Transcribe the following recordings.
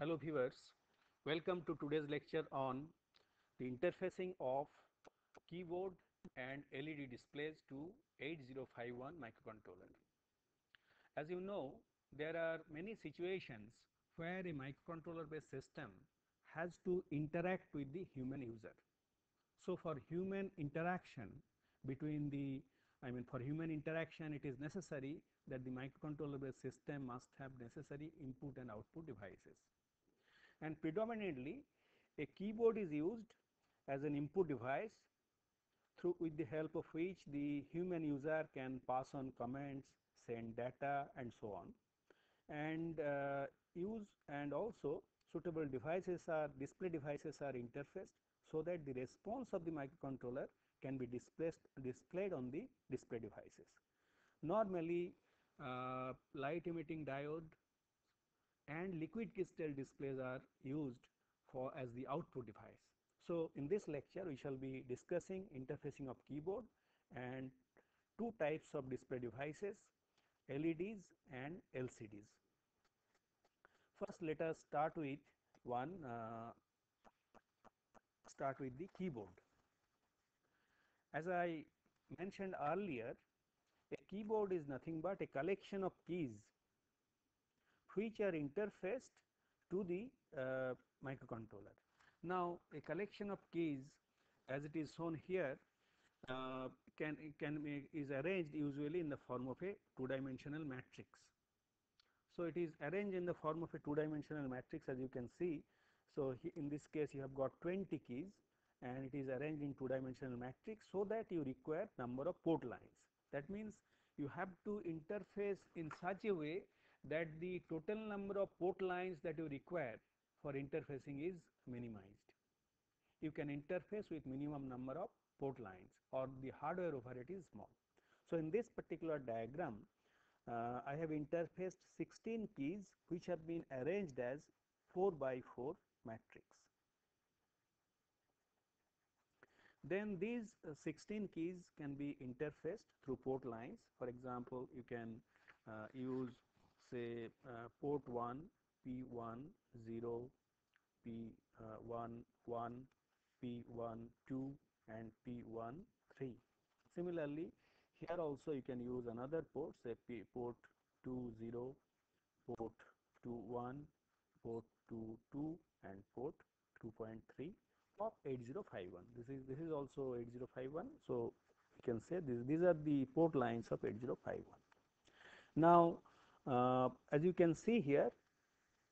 Hello viewers, welcome to today's lecture on the interfacing of keyboard and LED displays to 8051 microcontroller. As you know, there are many situations where a microcontroller based system has to interact with the human user. So, for human interaction between the for human interaction it is necessary that the microcontroller based system must have necessary input and output devices. And predominantly a keyboard is used as an input device through with the help of which the human user can pass on commands, send data and so on, and use and also suitable devices are display devices are interfaced so that the response of the microcontroller can be displayed on the display devices. Normally light emitting diode and liquid crystal displays are used for as the output device. So, in this lecture we shall be discussing interfacing of keyboard and two types of display devices, LEDs and LCDs. First, let us start with the keyboard. As I mentioned earlier, a keyboard is nothing but a collection of keys which are interfaced to the microcontroller. Now, a collection of keys as it is shown here is arranged usually in the form of a two-dimensional matrix. So, it is arranged in the form of a two-dimensional matrix as you can see. So, in this case you have got 20 keys and it is arranged in two-dimensional matrix so that you require number of port lines. That means you have to interface in such a way that the total number of port lines that you require for interfacing is minimized. You can interface with minimum number of port lines or the hardware over it is small. So, in this particular diagram I have interfaced 16 keys which have been arranged as 4 by 4 matrix. Then these 16 keys can be interfaced through port lines. For example, you can use say port 1 P1 0, P1 1, P1 2 and P1 3. Similarly, here also you can use another port, say port 2 0, port 2 1, port 2 2 and port 2.3 of 8051. This is also 8051. So, you can say these are the port lines of 8051. Now, as you can see here,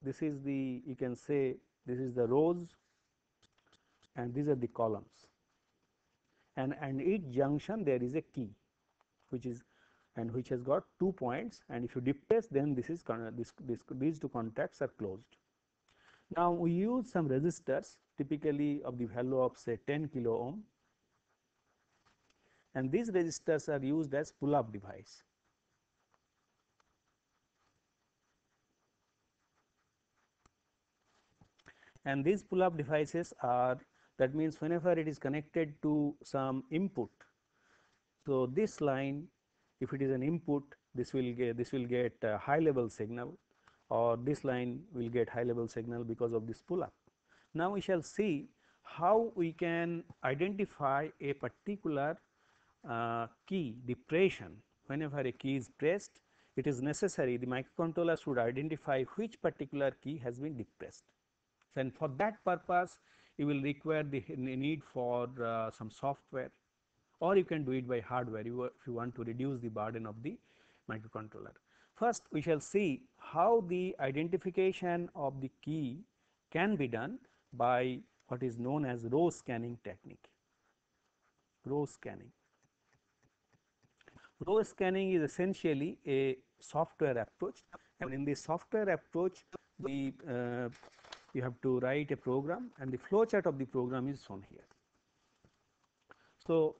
this is the you can say this is the rows and these are the columns, and each junction there is a key which is and which has got 2 points, and if you depress then this is these two contacts are closed. Now, we use some resistors typically of the value of say 10 kilo ohm, and these resistors are used as pull up device. And these pull up devices are, that means whenever it is connected to some input. So, this line if it is an input, this will get a high level signal, or this line will get high level signal because of this pull up. Now, we shall see how we can identify a particular key depression. Whenever a key is pressed, it is necessary the microcontroller should identify which particular key has been depressed. And for that purpose, you will require the need for some software, or you can do it by hardware if you want to reduce the burden of the microcontroller. First, we shall see how the identification of the key can be done by what is known as row scanning technique. Row scanning. Row scanning is essentially a software approach, and in this software approach the you have to write a program, and the flow chart of the program is shown here. So,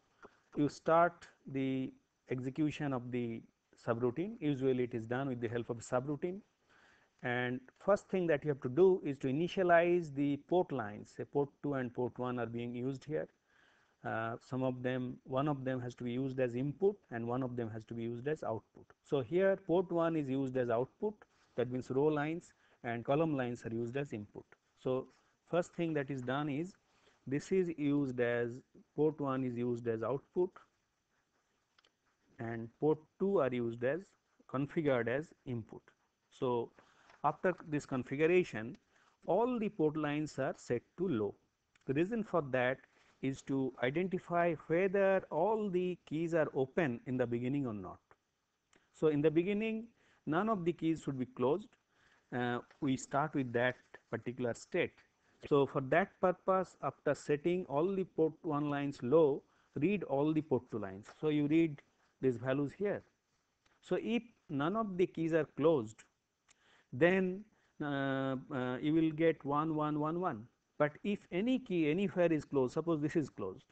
you start the execution of the subroutine. Usually it is done with the help of subroutine, and first thing that you have to do is to initialize the port lines. Say port 2 and port 1 are being used here. One of them has to be used as input and one of them has to be used as output. So, here port 1 is used as output, that means row lines, and column lines are used as input. So, first thing that is done is this is used as port 1 is used as output and port 2 are used as configured as input. So, after this configuration all the port lines are set to low. The reason for that is to identify whether all the keys are open in the beginning or not. So, in the beginning none of the keys should be closed, we start with that particular state. So, for that purpose after setting all the port 1 lines low, read all the port 2 lines. So, you read these values here. So, if none of the keys are closed, then you will get 1 1 1 1, but if any key anywhere is closed, suppose this is closed,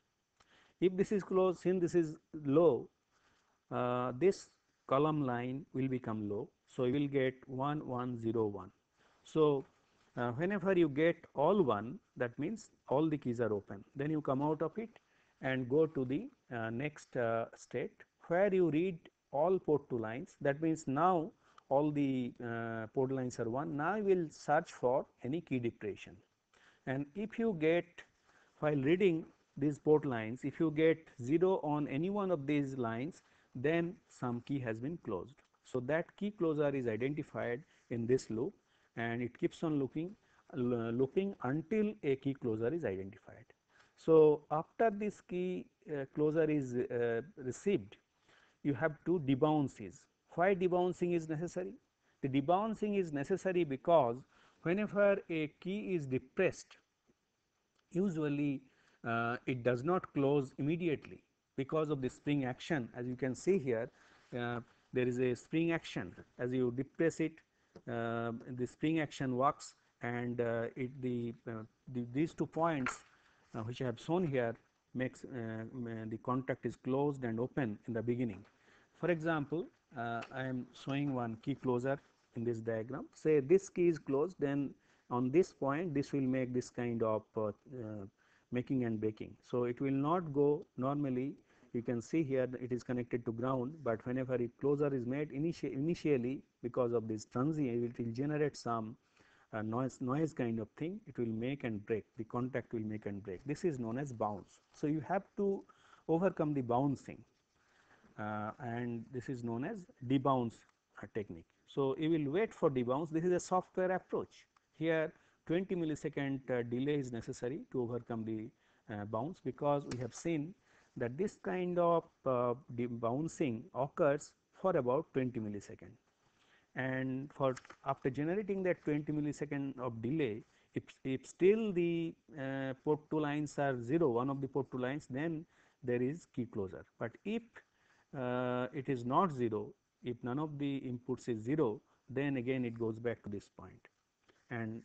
if this is closed, since this is low, this column line will become low. So, you will get 1 1 0 1. So, whenever you get all 1, that means all the keys are open, then you come out of it and go to the next state where you read all port 2 lines. That means now all the port lines are 1. Now you will search for any key depression, and if you get, while reading these port lines, if you get 0 on any one of these lines, then some key has been closed. So, that key closer is identified in this loop and it keeps on looping until a key closer is identified. So, after this key closer is received, you have to debouncing. Why debouncing is necessary? The debouncing is necessary because whenever a key is depressed, usually it does not close immediately because of the spring action. As you can see here, there is a spring action. As you depress it, the spring action works, and these 2 points which I have shown here makes the contact is closed and open in the beginning. For example, I am showing one key closer in this diagram. Say this key is closed, then on this point this will make this kind of making and breaking. So, it will not go normally. You can see here it is connected to ground, but whenever a closer is made initially, because of this transient, it will generate some noise kind of thing. It will make and break, the contact will make and break. This is known as bounce. So, you have to overcome the bouncing, and this is known as debounce technique. So, you will wait for debounce. This is a software approach. Here 20 millisecond delay is necessary to overcome the bounce, because we have seen that this kind of bouncing occurs for about 20 millisecond, and for after generating that 20 millisecond of delay, if still the port 2 lines are 0, one of the port 2 lines, then there is key closure. But if it is not 0, if none of the inputs is 0, then again it goes back to this point, and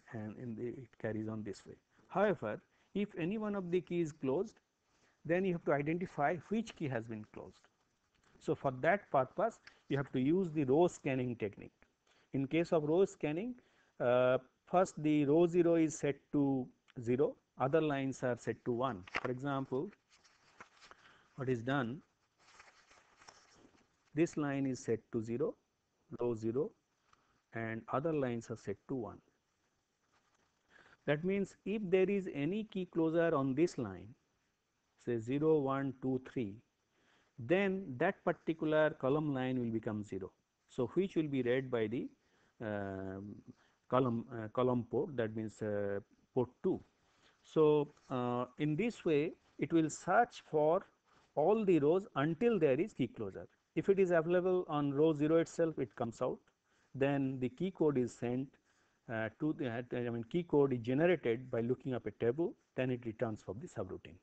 it carries on this way. However, if any one of the key is closed, then you have to identify which key has been closed. So, for that purpose you have to use the row scanning technique. In case of row scanning, first the row 0 is set to 0, other lines are set to 1. For example, what is done, this line is set to 0, row 0, and other lines are set to 1. That means, if there is any key closer on this line, say 0, 1, 2, 3, then that particular column line will become 0. So, which will be read by the column port, that means port 2. So, in this way it will search for all the rows until there is key closure. If it is available on row 0 itself, it comes out, then the key code is sent to the key code is generated by looking up a table, then it returns for the subroutine.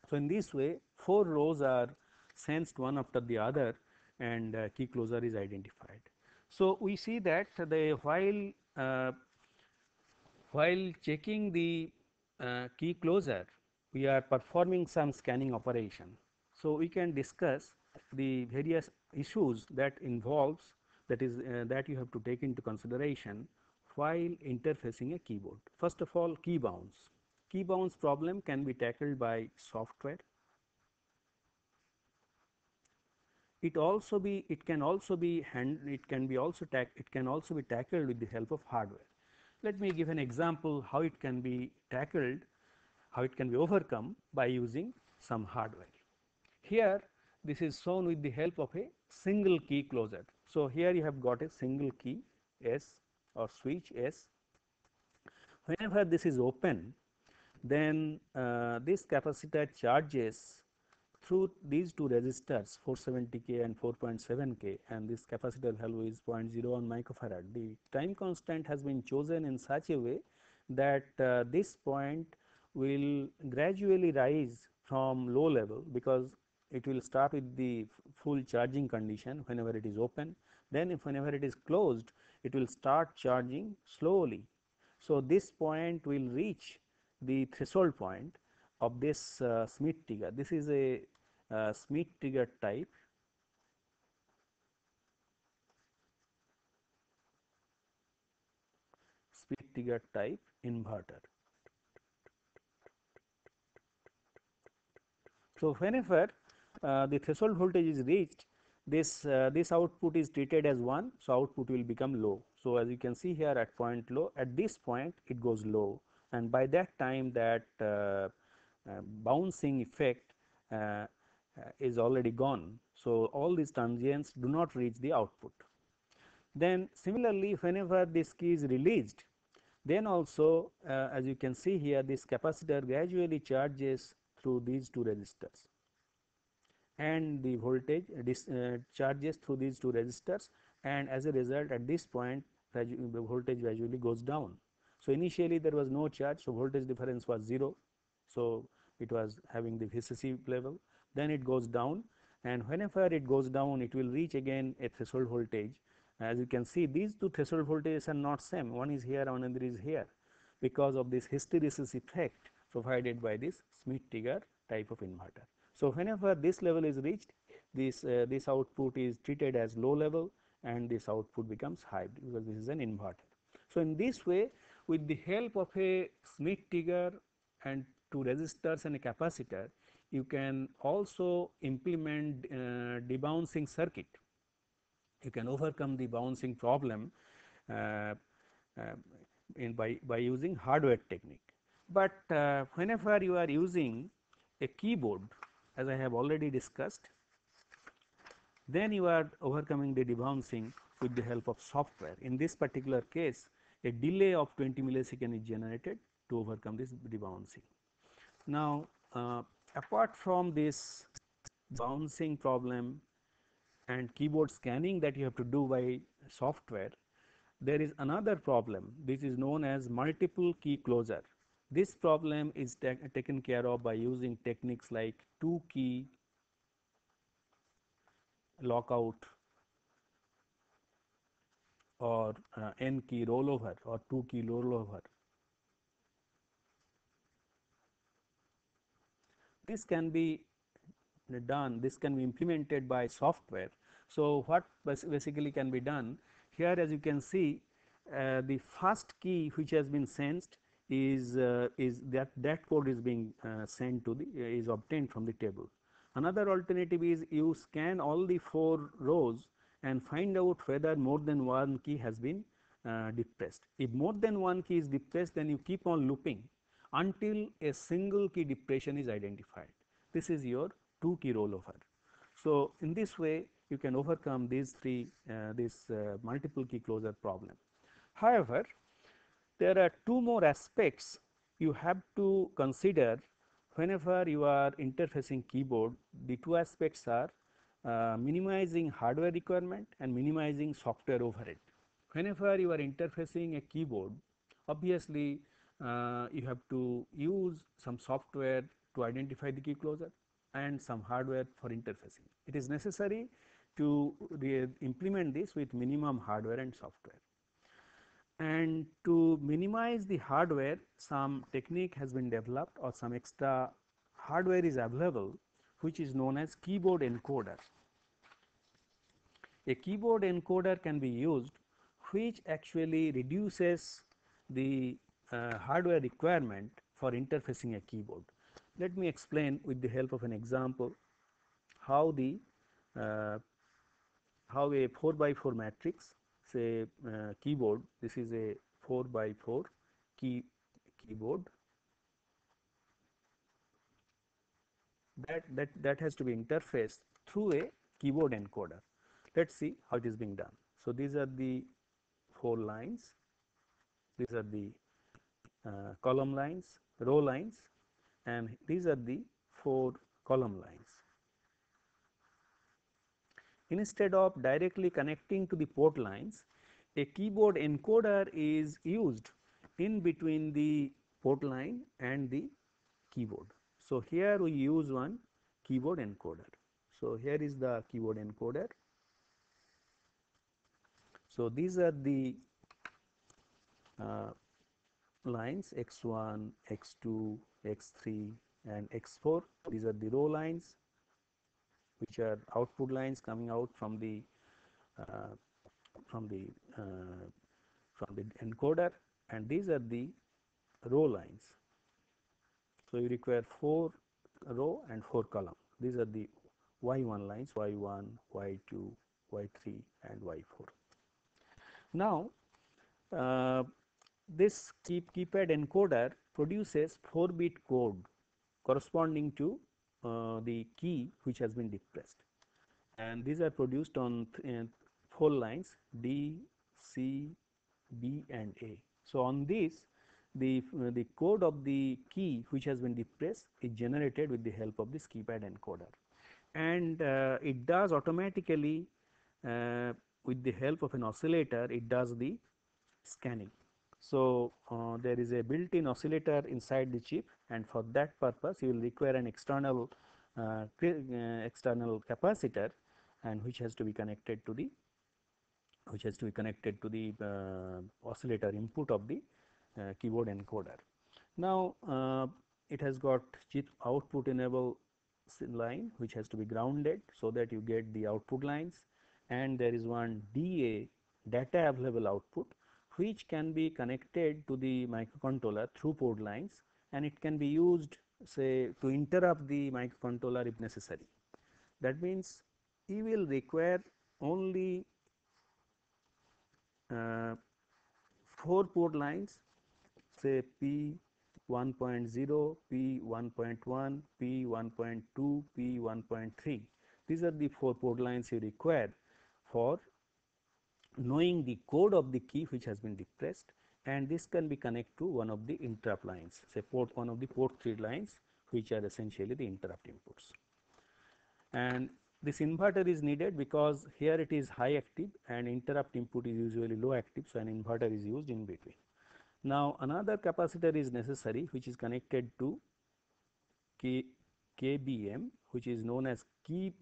So, in this way 4 rows are sensed one after the other, and key closure is identified. So, we see that the while checking the key closure, we are performing some scanning operation. So, we can discuss the various issues that involves, that is that you have to take into consideration while interfacing a keyboard. First of all, key bounce. Key bounce problem can be tackled by software. it can also be tackled with the help of hardware. Let me give an example how it can be tackled, how it can be overcome by using some hardware. Here this is shown with the help of a single key closer. So, here you have got a single key S or switch S. Whenever this is open, then this capacitor charges through these two resistors 470K and 4.7K, and this capacitor value is 0.01 microfarad. The time constant has been chosen in such a way that this point will gradually rise from low level, because it will start with the full charging condition whenever it is open, then if whenever it is closed it will start charging slowly. So, this point will reach the threshold point of this Schmitt trigger. This is a Schmitt trigger type inverter. So, whenever the threshold voltage is reached, this output is treated as 1. So, output will become low. So, as you can see here at point low, at this point it goes low, and by that time that bouncing effect is already gone. So, all these transients do not reach the output. Then similarly, whenever this key is released, then also as you can see here, this capacitor gradually charges through these two resistors, and the voltage charges through these two resistors, and as a result at this point the voltage gradually goes down. So, initially there was no charge, so voltage difference was 0. So, it was having the VCC level, then it goes down, and whenever it goes down it will reach again a threshold voltage. As you can see, these two threshold voltages are not same, one is here, another is here, because of this hysteresis effect provided by this Schmitt trigger type of inverter. So, whenever this level is reached, this output is treated as low level, and this output becomes high, because this is an inverter. So, in this way, with the help of a Schmitt trigger and two resistors and a capacitor, you can also implement debouncing circuit. You can overcome the bouncing problem uh, by using hardware technique. But whenever you are using a keyboard, as I have already discussed, then you are overcoming the debouncing with the help of software. In this particular case, a delay of 20 millisecond is generated to overcome this debouncing. Now, apart from this bouncing problem and keyboard scanning that you have to do by software, there is another problem which is known as multiple key closure. This problem is taken care of by using techniques like 2-key lockout or n-key rollover or 2-key rollover. This can be done, this can be implemented by software. So, what basically can be done here, as you can see, the first key which has been sensed is that code is being sent to the is obtained from the table. Another alternative is you scan all the 4 rows and find out whether more than one key has been depressed. If more than one key is depressed, then you keep on looping until a single key depression is identified. This is your 2-key rollover. So, in this way you can overcome these three multiple key closure problem. However, there are 2 more aspects you have to consider whenever you are interfacing keyboard. The 2 aspects are minimizing hardware requirement and minimizing software overhead. Whenever you are interfacing a keyboard, obviously you have to use some software to identify the key closure and some hardware for interfacing. It is necessary to implement this with minimum hardware and software. And to minimize the hardware, some technique has been developed or some extra hardware is available, which is known as keyboard encoder. A keyboard encoder can be used, which actually reduces the hardware requirement for interfacing a keyboard. Let me explain with the help of an example how the how a 4 by 4 matrix, say keyboard, this is a 4 by 4 keyboard that has to be interfaced through a keyboard encoder. Let us see how it is being done. So, these are the 4 lines, these are the column lines, row lines, and these are the 4 column lines. Instead of directly connecting to the port lines, a keyboard encoder is used in between the port line and the keyboard. So, here we use one keyboard encoder. So, here is the keyboard encoder. So, these are the lines x1, x2, x3 and x4. These are the row lines, which are output lines coming out from the uh, from the uh, from the encoder, and these are the row lines. So, you require 4 row and 4 column. These are the y1 lines, y1, y2, y3 and y4. Now, this keypad encoder produces 4-bit code corresponding to the key which has been depressed, and these are produced on 4 lines D, C, B and A. So, on this the code of the key which has been depressed is generated with the help of this keypad encoder, and it does automatically with the help of an oscillator, it does the scanning. So, there is a built-in oscillator inside the chip, and for that purpose you will require an external capacitor, and which has to be connected to the oscillator input of the keyboard encoder. Now, it has got chip output enable line which has to be grounded, so that you get the output lines, and there is one DA, data available output, which can be connected to the microcontroller through port lines, and it can be used, say, to interrupt the microcontroller if necessary. That means you will require only 4 port lines, say P 1.0, P 1.1, P 1.2, P 1.3. These are the 4 port lines you require for knowing the code of the key which has been depressed, and this can be connected to one of the interrupt lines, say one of the port 3 lines, which are essentially the interrupt inputs. And this inverter is needed because here it is high active and interrupt input is usually low active. So, an inverter is used in between. Now, another capacitor is necessary, which is connected to KBM, which is known as key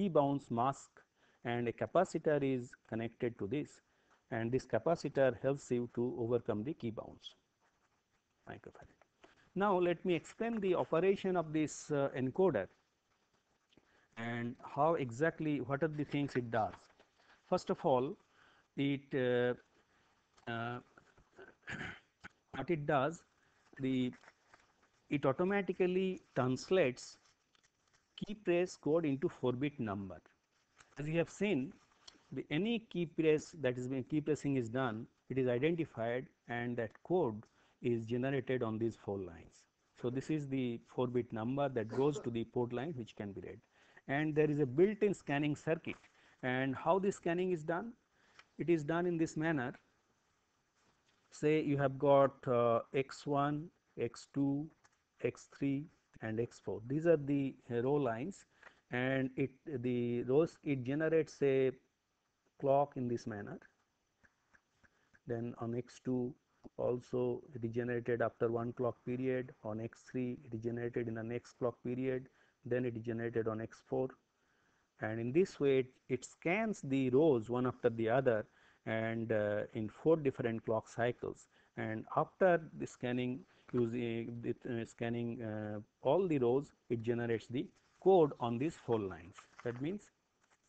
bounce mask, and a capacitor is connected to this, and this capacitor helps you to overcome the key bounce microfarad. Now, let me explain the operation of this encoder and how exactly, what are the things it does. First of all, it what it does, it automatically translates key press code into 4-bit number. As you have seen, any key press that is key pressing is done, it is identified, and that code is generated on these 4 lines. So, this is the 4-bit number that goes to the port line, which can be read, and there is a built-in scanning circuit. And how this scanning is done? It is done in this manner. Say you have got x1, x2, x3 and x4. These are the row lines, and the rows, it generates a clock in this manner. Then on x2 also it is generated after one clock period, on x3 it is generated in the next clock period, then it is generated on x4, and in this way it scans the rows one after the other, and in 4 different clock cycles, and after the scanning, using scanning all the rows, it generates the code on these 4 lines. That means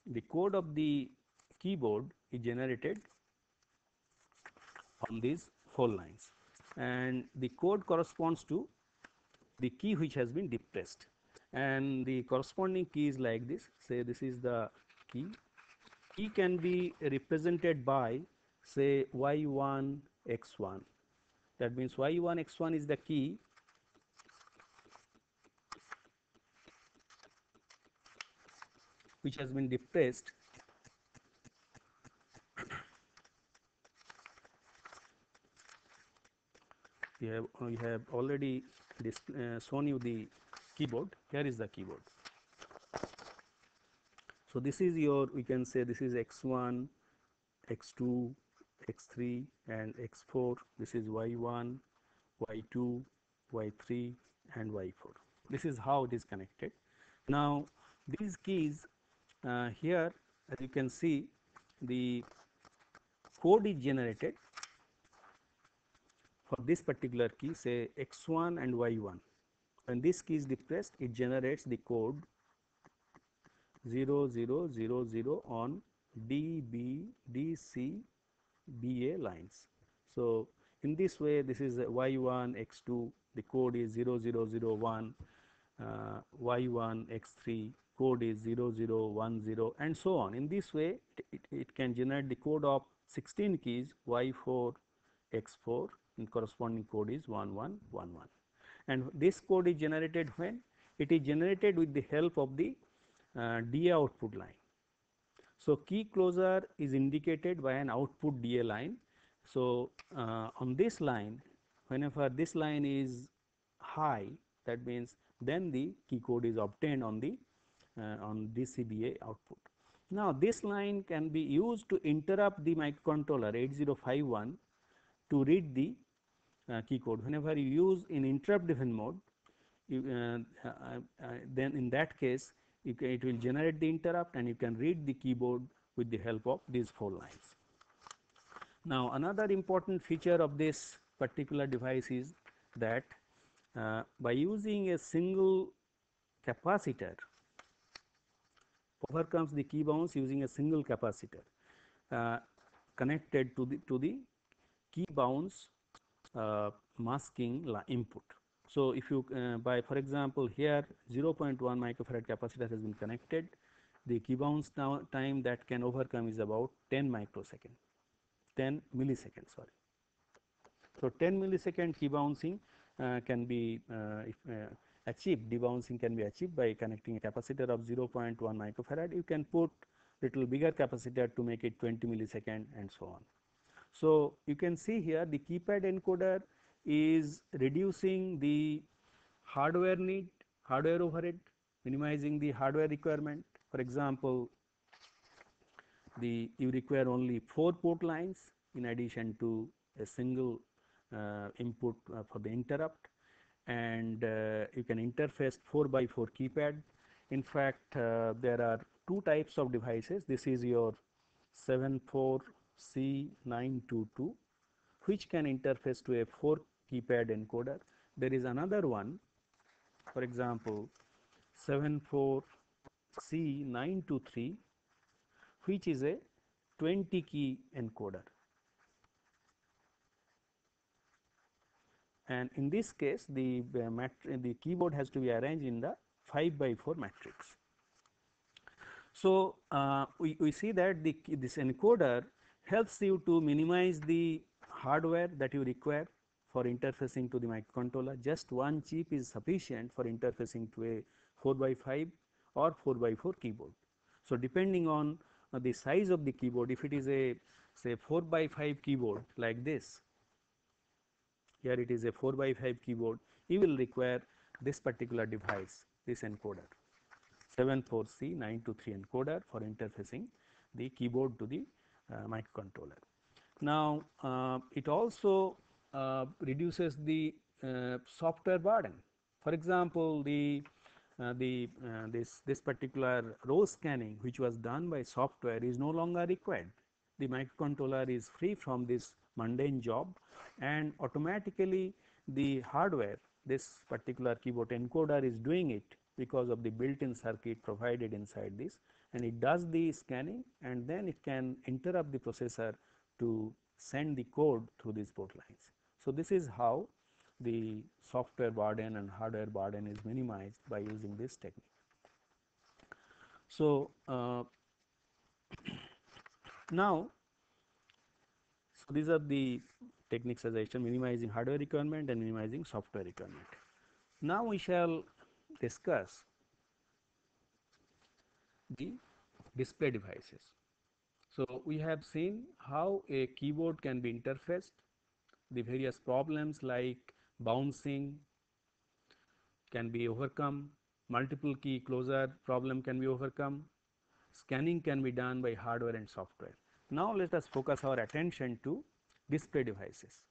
the code of the keyboard is generated on these 4 lines, and the code corresponds to the key which has been depressed, and the corresponding key is like this. Say this is the key, key can be represented by, say, y1 x1. That means y1 x1 is the key which has been depressed. We have already shown you the keyboard. Here is the keyboard. So this is your, we can say this is x1, x2, x3 and x4. This is y1, y2, y3 and y4. This is how it is connected. Now these keys here, as you can see, the code is generated for this particular key, say x1 and y1. When this key is depressed, it generates the code 0000 on D, B, D, C, B, A lines. So in this way, this is y1 x2, the code is 0001, y1 x3, code is 0010 and so on. In this way, it can generate the code of 16 keys, y4 x4, and corresponding code is 1111. And this code is generated when? It is generated with the help of the DA output line. So key closure is indicated by an output DA line. So on this line, whenever this line is high, that means then the key code is obtained on the on DCBA output. Now this line can be used to interrupt the microcontroller 8051 to read the key code. Whenever you use in interrupt driven mode, you, then in that case it will generate the interrupt and you can read the keyboard with the help of these 4 lines. Now another important feature of this particular device is that by using a single capacitor overcomes the key bounce using a single capacitor connected to the key bounce masking input. So if you by, for example, here 0.1 microfarad capacitor has been connected, the key bounce time that can overcome is about 10 microsecond, 10 milliseconds, sorry. So 10 millisecond key bouncing can be achieved, debouncing can be achieved by connecting a capacitor of 0.1 microfarad. You can put little bigger capacitor to make it 20 millisecond and so on. So you can see here the keypad encoder is reducing the hardware need, hardware overhead, minimizing the hardware requirement. For example, you require only 4 port lines in addition to a single input for the interrupt, and you can interface 4x4 keypad. In fact, there are 2 types of devices. This is your 74C922, which can interface to a 4 keypad encoder. There is another one, for example 74C923, which is a 20 key encoder. And in this case, the keyboard has to be arranged in the 5x4 matrix. So we see that this encoder helps you to minimize the hardware that you require for interfacing to the microcontroller. Just one chip is sufficient for interfacing to a 4x5 or 4x4 keyboard. So depending on the size of the keyboard, if it is a, say, 4x5 keyboard like this, here it is a 4x5 keyboard, you will require this particular device, this encoder, 74C923 encoder for interfacing the keyboard to the microcontroller. Now it also reduces the software burden. For example, this particular row scanning which was done by software is no longer required. The microcontroller is free from this mundane job, and automatically the hardware, this particular keyboard encoder, is doing it because of the built-in circuit provided inside this, and it does the scanning and then it can interrupt the processor to send the code through these port lines. So this is how the software burden and hardware burden is minimized by using this technique. So Now, so these are the techniques, as I said, minimizing hardware requirement and minimizing software requirement. Now we shall discuss the display devices. So we have seen how a keyboard can be interfaced, the various problems like bouncing can be overcome, multiple key closure problem can be overcome, scanning can be done by hardware and software. Now let us focus our attention to display devices.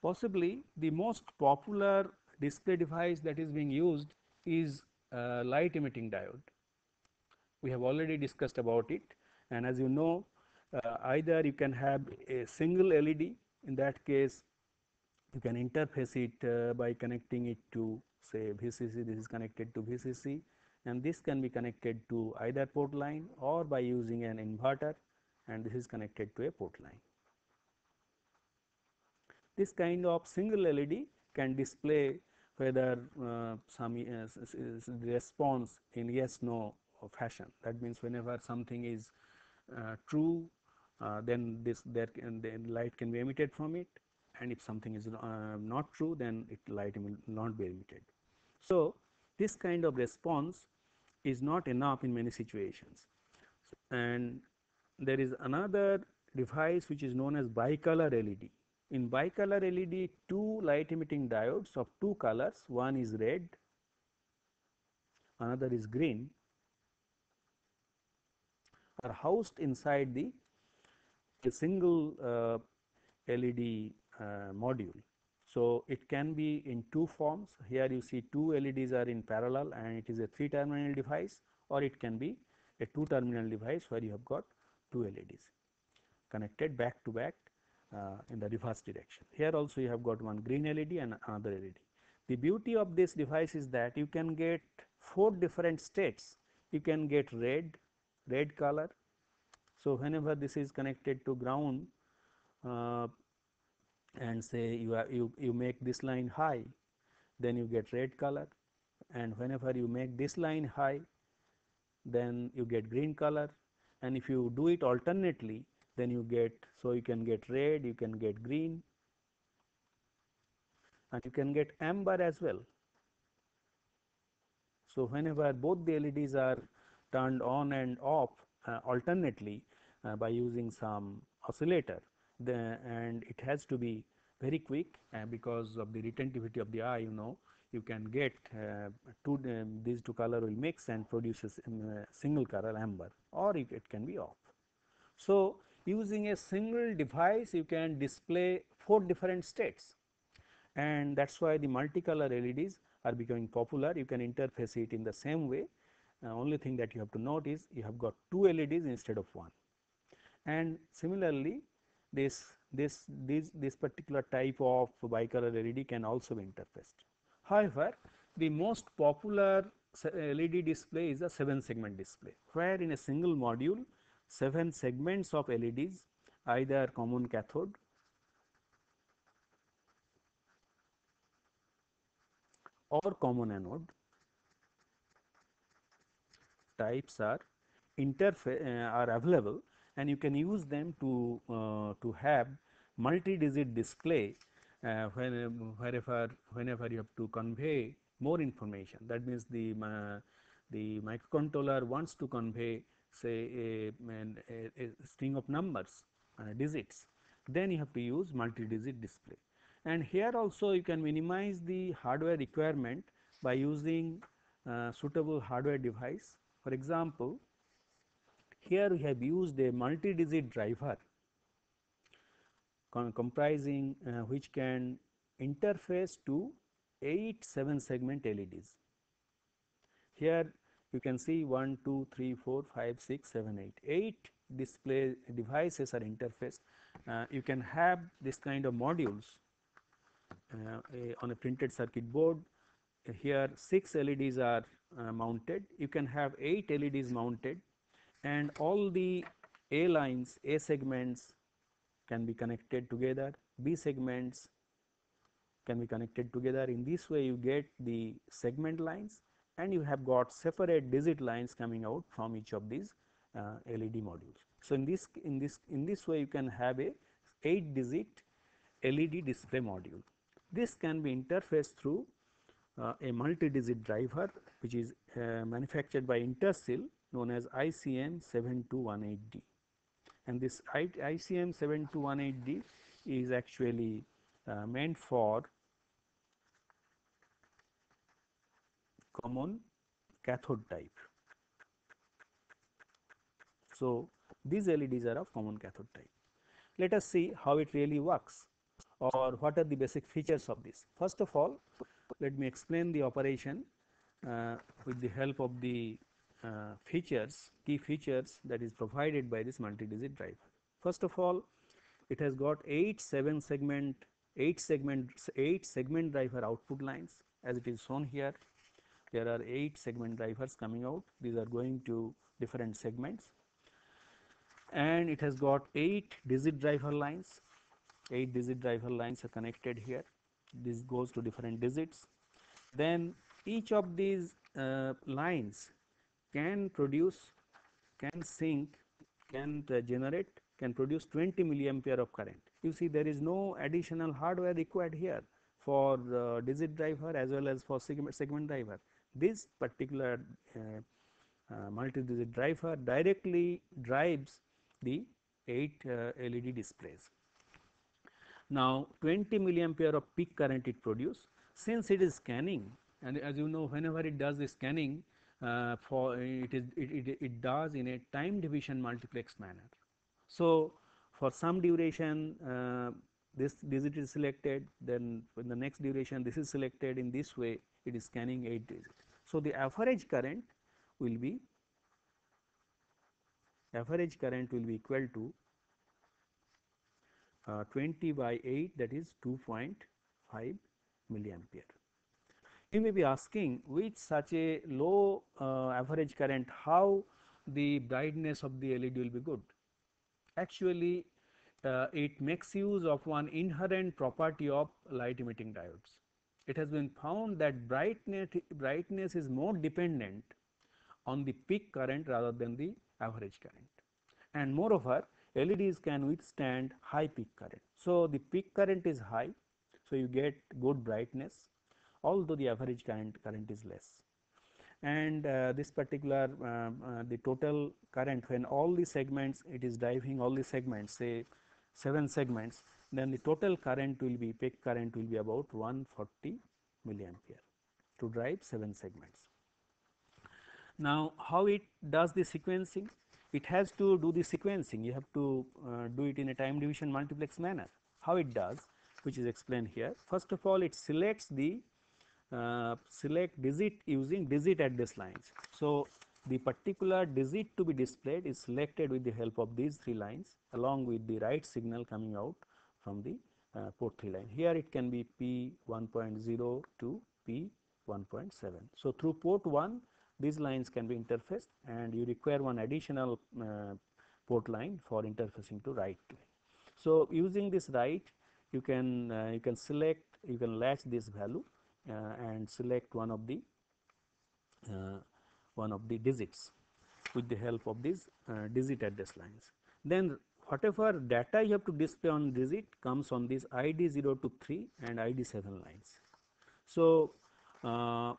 Possibly the most popular display device that is being used is light emitting diode. We have already discussed about it, and as you know, either you can have a single LED. In that case, you can interface it by connecting it to say VCC. This is connected to VCC, and this can be connected to either port line or by using an inverter, and this is connected to a port line. This kind of single LED can display whether some response in yes no fashion. That means whenever something is true, then then light can be emitted from it, and if something is not true, then light will not be emitted. So this kind of response is not enough in many situations, and there is another device which is known as bicolor LED. In bicolor LED, two light emitting diodes of two colors, one is red, another is green, are housed inside the a single LED module. So it can be in two forms. Here you see two LEDs are in parallel and it is a 3-terminal device, or it can be a 2-terminal device where you have got two LEDs connected back to back in the reverse direction. Here also you have got one green LED and another LED. The beauty of this device is that you can get 4 different states. You can get red color. So whenever this is connected to ground uh, and say you make this line high, then you get red color, and whenever you make this line high, then you get green color, and if you do it alternately, then you get, so you can get red, you can get green, and you can get amber as well. So whenever both the LEDs are turned on and off alternately by using some oscillator, and it has to be very quick because of the retentivity of the eye, you know, you can get these two color will mix and produces single color amber, or it can be off. So using a single device you can display 4 different states, and that is why the multicolor LEDs are becoming popular. You can interface it in the same way. Only thing that you have to note is you have got 2 LEDs instead of 1, and similarly this particular type of bicolor LED can also be interfaced. However, the most popular LED display is a 7-segment display, where in a single module 7 segments of LEDs, either common cathode or common anode types are are available, and you can use them to have multi-digit display whenever you have to convey more information. That means the microcontroller wants to convey say a string of numbers, digits, then you have to use multi-digit display. And here also you can minimize the hardware requirement by using suitable hardware device. For example, here we have used a multi-digit driver comprising which can interface to 8 7-segment LEDs. Here you can see 1, 2, 3, 4, 5, 6, 7, 8. 8 display devices are interfaced. You can have this kind of modules on a printed circuit board. Here 6 LEDs are mounted. You can have 8 LEDs mounted, and all the A lines, A segments can be connected together, B segments can be connected together. In this way you get the segment lines, and you have got separate digit lines coming out from each of these LED modules. So in this way you can have a 8-digit LED display module. This can be interfaced through a multi-digit driver which is manufactured by Intersil, known as ICM7218D, and this ICM7218D is actually meant for common cathode type. So these LEDs are of common cathode type. Let us see how it really works, or what are the basic features of this. First of all, let me explain the operation with the help of the key features that is provided by this multi-digit driver. First of all, it has got 8 segment driver output lines, as it is shown here. There are 8 segment drivers coming out. These are going to different segments, and it has got 8-digit driver lines. 8-digit driver lines are connected here. This goes to different digits. Then each of these lines can produce, can sync, can generate, can produce 20 milliampere of current. You see, there is no additional hardware required here for digit driver as well as for segment driver. This particular multi-digit driver directly drives the 8 LED displays. Now 20 milliampere of peak current it produces. Since it is scanning, and as you know, whenever it does the scanning, it does in a time division multiplex manner. So for some duration this digit is selected, then in the next duration this is selected. In this way it is scanning 8 digits. So the average current will be equal to 20 by 8, that is 2.5 milliampere. You may be asking, with such a low average current, how the brightness of the LED will be good? Actually, it makes use of one inherent property of light emitting diodes. It has been found that brightness is more dependent on the peak current rather than the average current, and moreover LEDs can withstand high peak current. So the peak current is high, so you get good brightness, although the average current is less. And this particular the total current, when all the segments, it is driving all the segments, say 7 segments, then the total current will be, peak current will be about 140 milliampere to drive 7 segments. Now how it does the sequencing? It has to do the sequencing. You have to do it in a time division multiplex manner. How it does, which is explained here. First of all, it selects the select digit using digit address lines. So the particular digit to be displayed is selected with the help of these 3 lines, along with the right signal coming out from the port 3 line. Here it can be P1.0 to P1.7. So through port 1 these lines can be interfaced, and you require one additional port line for interfacing to right. So using this right, you can select, you can latch this value and select one of the digits with the help of these digit address lines. Then whatever data you have to display on digit comes on these ID0 to 3 and ID7 lines. So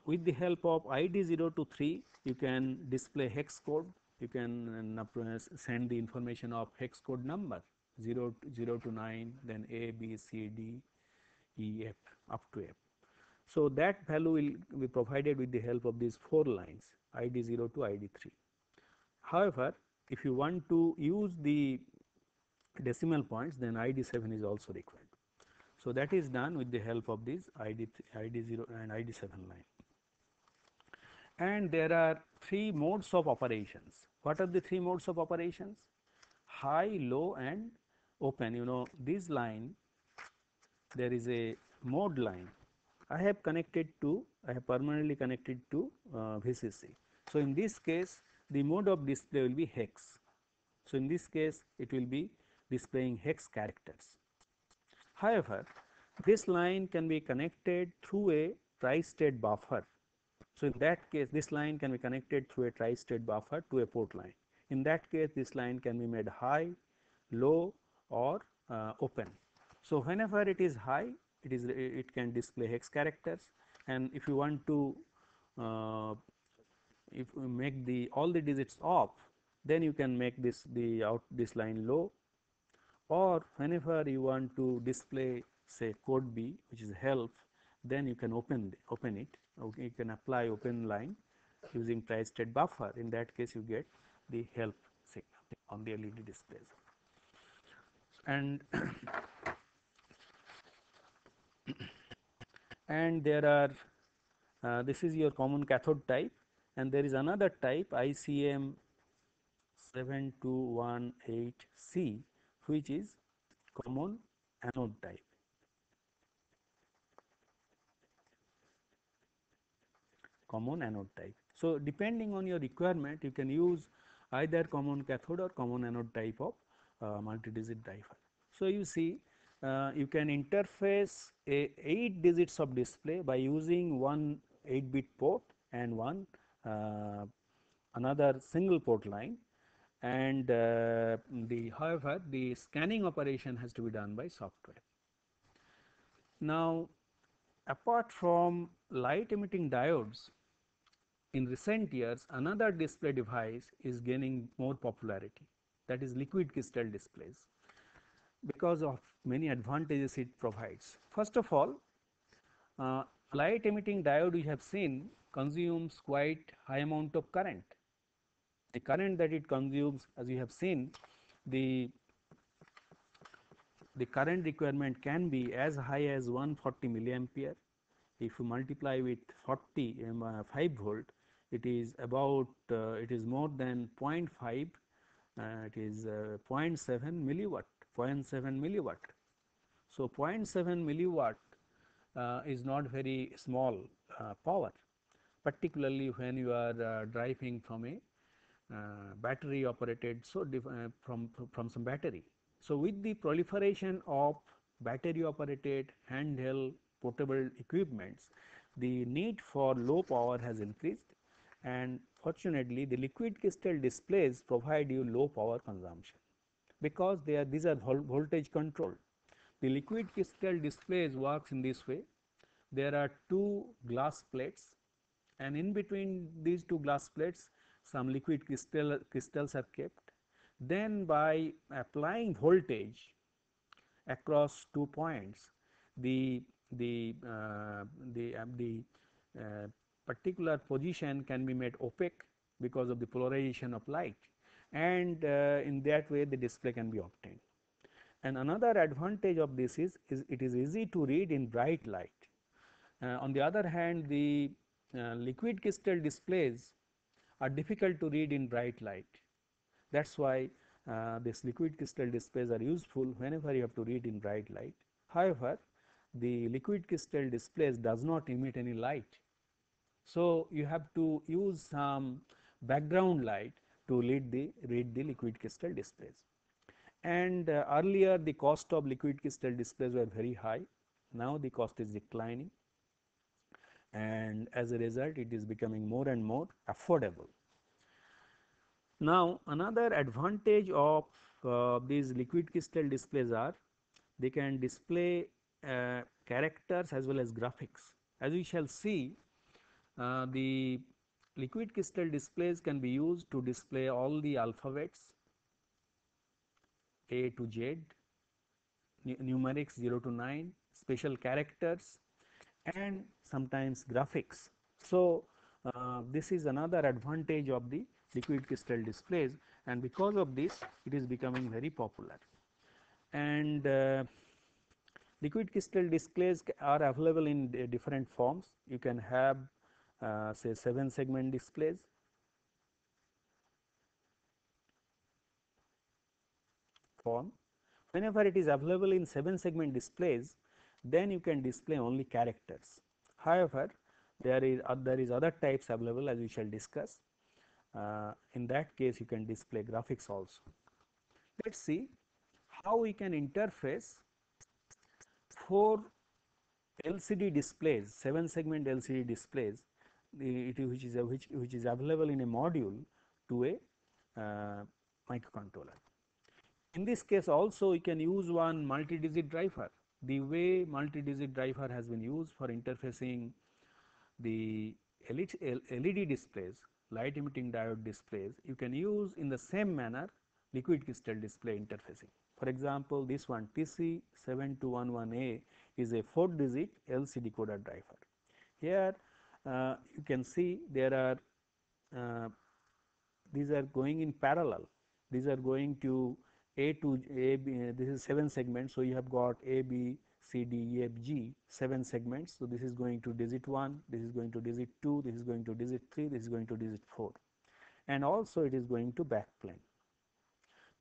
with the help of ID0 to 3, you can display hex code. You can send the information of hex code number 0 to 9, then A, B, C, D, E, F up to F. So that value will be provided with the help of these 4 lines, ID0 to ID3. However, if you want to use the decimal points, then ID7 is also required. So that is done with the help of these ID0 and ID7 line. And there are 3 modes of operations. What are the 3 modes of operations? High, low and open. You know, this line, there is a mode line. I have permanently connected to VCC. So in this case the mode of display will be hex. So in this case it will be displaying hex characters. However, this line can be connected through a tri-state buffer. So in that case this line can be connected through a tri-state buffer to a port line. In that case, this line can be made high, low, or open. So whenever it is high, it can display hex characters, and if you want to if we make the all the digits off, then you can make this line low. Or whenever you want to display say code B, which is help, then you can open it. Okay, you can apply open line using tri-state buffer. In that case, you get the help signal on the LED displays. And and there are this is your common cathode type, and there is another type ICM 7218C, which is common anode type. Common anode type. So depending on your requirement, you can use either common cathode or common anode type of multi-digit diver. So you see, you can interface a 8 digits of display by using one 8-bit port and one another single port line, and however the scanning operation has to be done by software. Now, apart from light emitting diodes, in recent years another display device is gaining more popularity, that is liquid crystal displays, because of many advantages it provides. First of all, light emitting diode we have seen consumes quite high amount of current. The current that it consumes, as you have seen, the current requirement can be as high as 140 milliampere. If you multiply with 40 5 volt, it is about it is more than 0.5, it is 0.7 milliwatt, 0.7 milliwatt. So 0.7 milliwatt is not very small power, particularly when you are driving from a battery operated, so from some battery. So with the proliferation of battery operated handheld portable equipments, the need for low power has increased, and fortunately the liquid crystal displays provide you low power consumption, because these are voltage controlled. The liquid crystal displays works in this way. There are two glass plates, and in between these two glass plates some liquid crystals are kept. Then by applying voltage across 2 points, the particular position can be made opaque because of the polarization of light, and in that way the display can be obtained. And another advantage of this is it is easy to read in bright light. On the other hand, the liquid crystal displays are difficult to read in bright light. That is why these liquid crystal displays are useful whenever you have to read in bright light. However, the liquid crystal displays does not emit any light. So you have to use some background light to read the liquid crystal displays. And earlier the cost of liquid crystal displays were very high. Now the cost is declining, and as a result it is becoming more and more affordable. Now another advantage of these liquid crystal displays are they can display characters as well as graphics. As we shall see, the liquid crystal displays can be used to display all the alphabets A to Z, numerics 0 to 9, special characters, and sometimes graphics. So this is another advantage of the liquid crystal displays, and because of this it is becoming very popular. And liquid crystal displays are available in different forms. You can have say 7 segment displays, form. Whenever it is available in 7 segment displays, then you can display only characters. However, there is other types available, as we shall discuss. In that case you can display graphics also. Let us see how we can interface 4 LCD displays, 7 segment LCD displays, which is available in a module, to a microcontroller. In this case also we can use one multi-digit driver. The way multi-digit driver has been used for interfacing the LED displays, light emitting diode displays, you can use in the same manner liquid crystal display interfacing. For example, this one TC7211A is a 4-digit LC decoder driver. Here you can see there are these are going in parallel. These are going to A to A, B, this is 7 segments. So, you have got A, B, C, D, E, F, G 7 segments. So, this is going to digit 1, this is going to digit 2, this is going to digit 3, this is going to digit 4, and also it is going to backplane,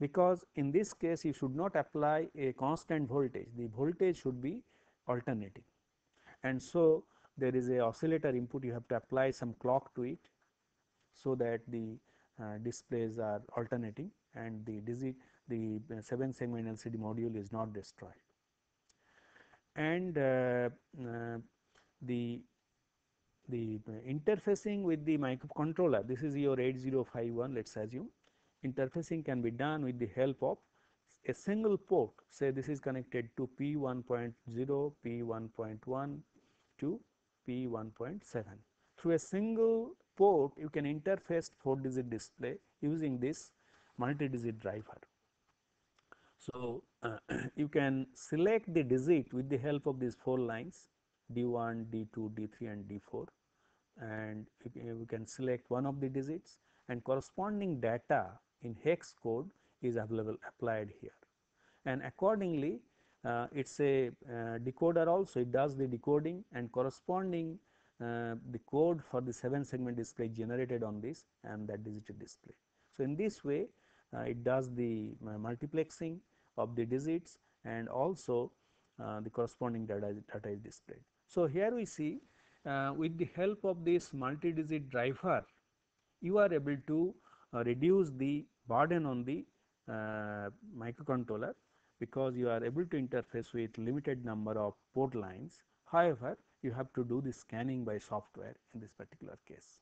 because in this case you should not apply a constant voltage, the voltage should be alternating, and so there is a oscillator input, you have to apply some clock to it, so that the displays are alternating and the 7 segment LCD module is not destroyed. And the interfacing with the microcontroller, this is your 8051, let us assume. Interfacing can be done with the help of a single port, say this is connected to P1.0, P1.1 to P1.7. Through a single port you can interface 4-digit display using this multi-digit driver. So, you can select the digit with the help of these 4 lines D1, D2, D3 and D4, and you can select one of the digits, and corresponding data in hex code is available applied here, and accordingly it is a decoder also, it does the decoding, and corresponding the code for the 7 segment display generated on this and that digital display. So, in this way it does the multiplexing of the digits, and also the corresponding data is displayed. So, here we see with the help of this multi-digit driver you are able to reduce the burden on the microcontroller, because you are able to interface with limited number of port lines. However, you have to do the scanning by software in this particular case.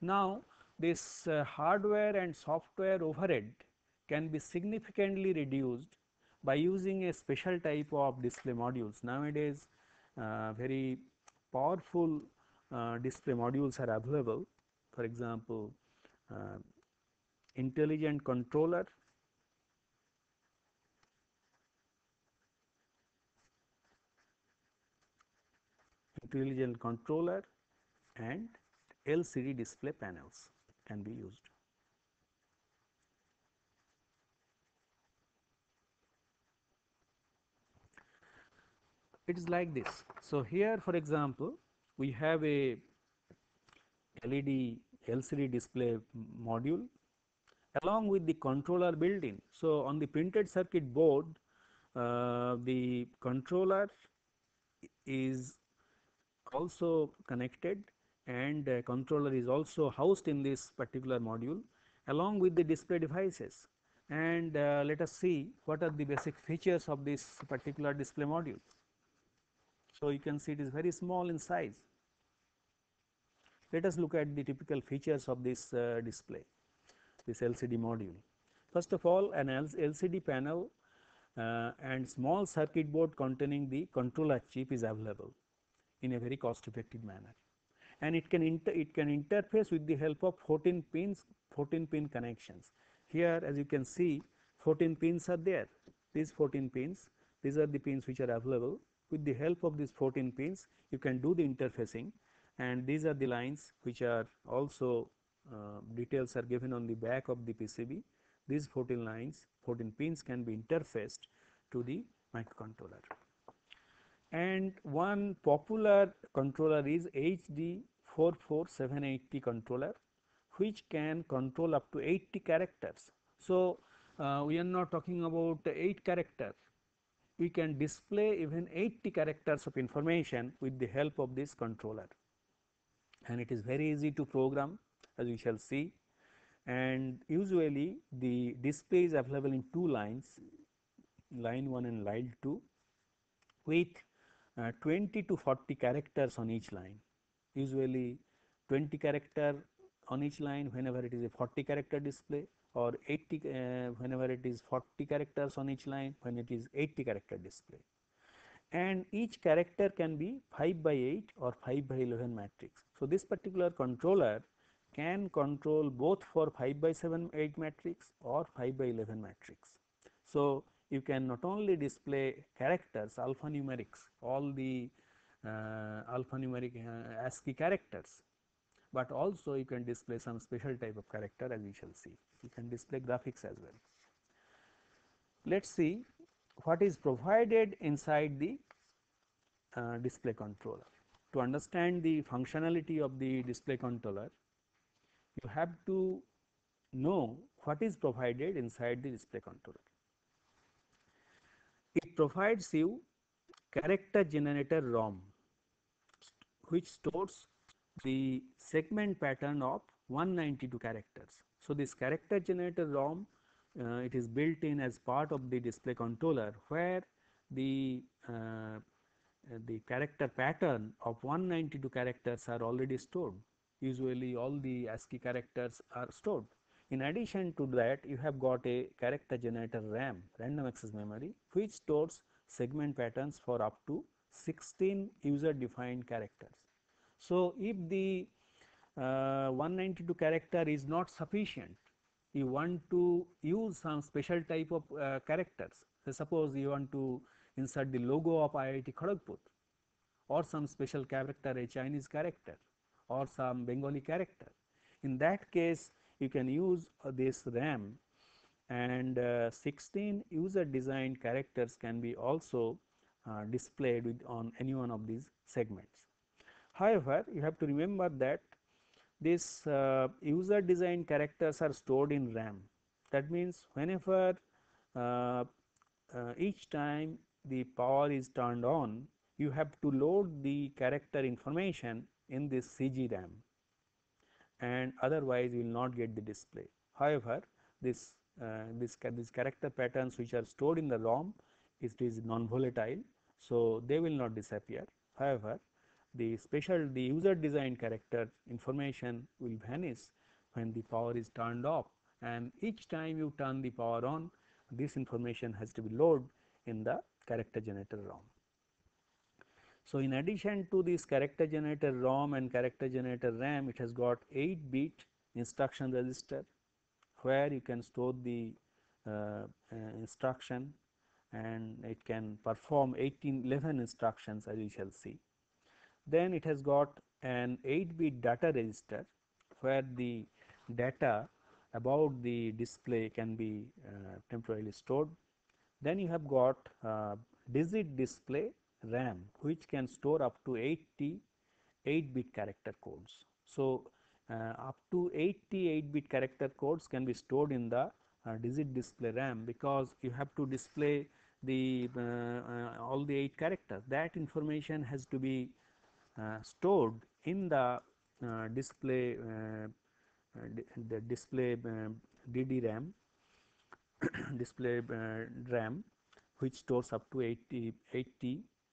Now, this hardware and software overhead can be significantly reduced by using a special type of display modules. Nowadays, very powerful display modules are available. For example, intelligent controller, and LCD display panels can be used. It is like this. So, here for example, we have a LED LCD display module along with the controller built in. So, on the printed circuit board the controller is also connected, and controller is also housed in this particular module along with the display devices, and let us see what are the basic features of this particular display module. So, you can see it is very small in size. Let us look at the typical features of this display, this LCD module. First of all, an LCD panel and small circuit board containing the controller chip is available in a very cost effective manner, and it can interface with the help of 14 pin connections. Here, as you can see, 14 pins are there. These 14 pins, these are the pins which are available. With the help of these 14 pins you can do the interfacing, and these are the lines which are also details are given on the back of the PCB. These 14 lines, 14 pins can be interfaced to the microcontroller. And one popular controller is HD44780 controller, which can control up to 80 characters. So, we are not talking about 8 characters, we can display even 80 characters of information with the help of this controller, and it is very easy to program, as we shall see. And usually the display is available in 2 lines, line 1 and line 2, with 20 to 40 characters on each line. Usually 20 character on each line whenever it is a 40 character display, or 80 whenever it is 40 characters on each line, when it is 80 character display, and each character can be 5 by 8 or 5 by 11 matrix. So, this particular controller can control both for 5 by 7 8 matrix or 5 by 11 matrix. So, you can not only display characters alphanumerics, all the alphanumeric ASCII characters, but also you can display some special type of character, as we shall see. You can display graphics as well. Let us see what is provided inside the display controller. To understand the functionality of the display controller, you have to know what is provided inside the display controller. It provides you character generator ROM, which stores the segment pattern of 192 characters. So, this character generator ROM, it is built in as part of the display controller, where the character pattern of 192 characters are already stored. Usually all the ASCII characters are stored. In addition to that, you have got a character generator RAM, random access memory, which stores segment patterns for up to 16 user defined characters. So, if the 192 character is not sufficient, you want to use some special type of characters. So, suppose you want to insert the logo of IIT Kharagpur, or some special character, a Chinese character or some Bengali character. In that case, you can use this RAM, and 16 user designed characters can be also displayed on any one of these segments. However, you have to remember that these user designed characters are stored in RAM. That means, whenever each time the power is turned on, you have to load the character information in this CG RAM, and otherwise you will not get the display. However, these character patterns which are stored in the ROM, it is non volatile, so they will not disappear. However, the user designed character information will vanish when the power is turned off, and each time you turn the power on, this information has to be loaded in the character generator ROM. So, in addition to this character generator ROM and character generator RAM, it has got 8-bit instruction register, where you can store the instruction, and it can perform 11 instructions, as we shall see. Then it has got an 8-bit data register, where the data about the display can be temporarily stored. Then you have got digit display RAM, which can store up to 80 8-bit character codes. So, up to 80 8-bit character codes can be stored in the digit display RAM, because you have to display the all the 8 characters. That information has to be stored in the display the display DDRAM display RAM, which stores up to 80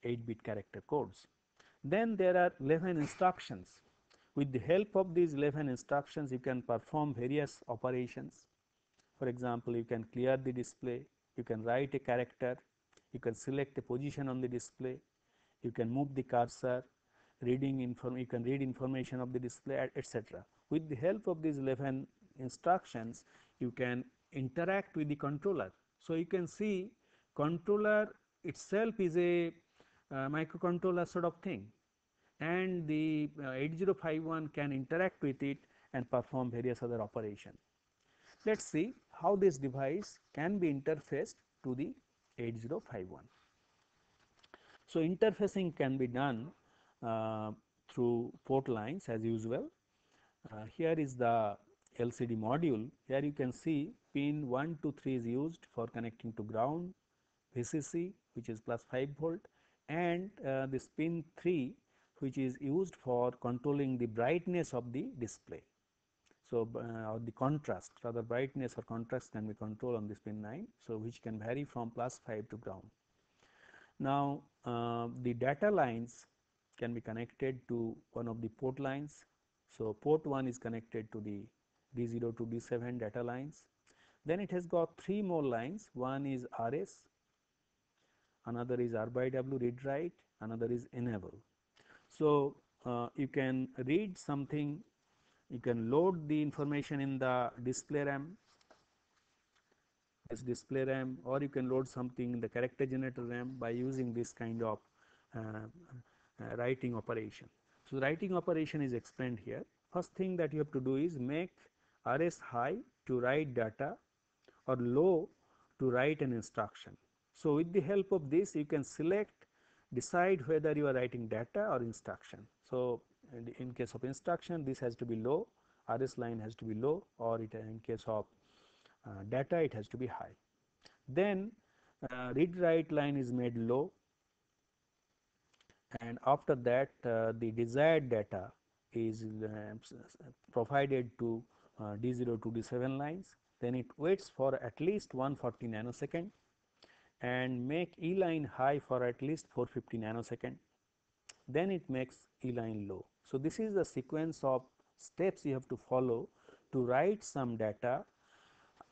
8-bit character codes. Then there are 11 instructions. With the help of these 11 instructions, you can perform various operations. For example, you can clear the display, you can write a character, you can select a position on the display, you can move the cursor, you can read information of the display, etc. With the help of these 11 instructions, you can interact with the controller. So, you can see controller itself is a microcontroller sort of thing, and the 8051 can interact with it and perform various other operations. Let us see how this device can be interfaced to the 8051. So, interfacing can be done through port lines as usual. Here is the LCD module. Here you can see pin 1 to 3 is used for connecting to ground, VCC, which is plus 5 volt, and this pin 3, which is used for controlling the brightness of the display. So, or the contrast, rather brightness or contrast can be controlled on this pin 9. So, which can vary from plus 5 to ground. Now, the data lines can be connected to one of the port lines. So, port 1 is connected to the D0 to D7 data lines. Then it has got 3 more lines. One is RS, another is R by W read write, another is enable. So you can read something, you can load the information in the display RAM, this display RAM, or you can load something in the character generator RAM by using this kind of writing operation. So writing operation is explained here. First thing that you have to do is make RS high to write data or low to write an instruction. So with the help of this you can decide whether you are writing data or instruction. So in case of instruction this has to be low, RS line has to be low, or in case of data it has to be high. Then read write line is made low, and after that the desired data is provided to D0 to D7 lines. Then it waits for at least 140 nanosecond and make E line high for at least 450 nanosecond. Then it makes E line low. So this is the sequence of steps you have to follow to write some data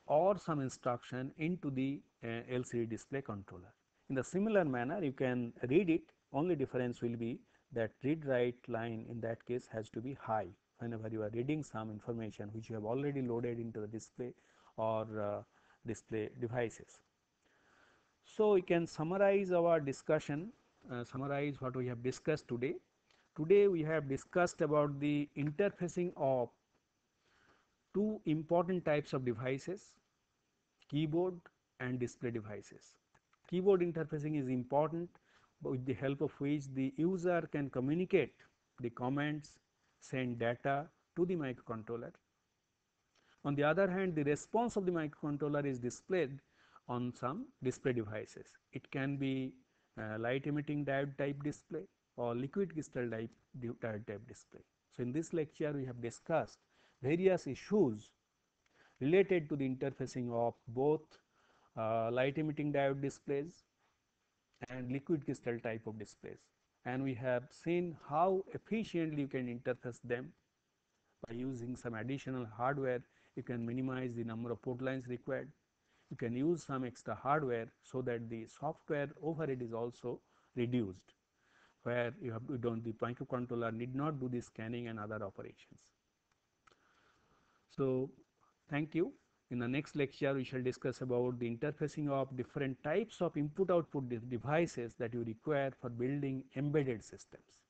or some instruction into the LCD display controller. In the similar manner you can read it, only difference will be that read write line in that case has to be high whenever you are reading some information which you have already loaded into the display or display devices. So we can summarize our discussion, summarize what we have discussed today. Today we have discussed about the interfacing of two important types of devices, keyboard and display devices. Keyboard interfacing is important, with the help of which the user can communicate the comments, send data to the microcontroller. On the other hand, the response of the microcontroller is displayed on some display devices. It can be light emitting diode type display or liquid crystal diode type display. So in this lecture we have discussed various issues related to the interfacing of both light emitting diode displays and liquid crystal type of displays, and we have seen how efficiently you can interface them. By using some additional hardware you can minimize the number of port lines required. You can use some extra hardware so that the software overhead is also reduced, where the microcontroller need not do the scanning and other operations. So thank you. In the next lecture we shall discuss about the interfacing of different types of input output devices that you require for building embedded systems.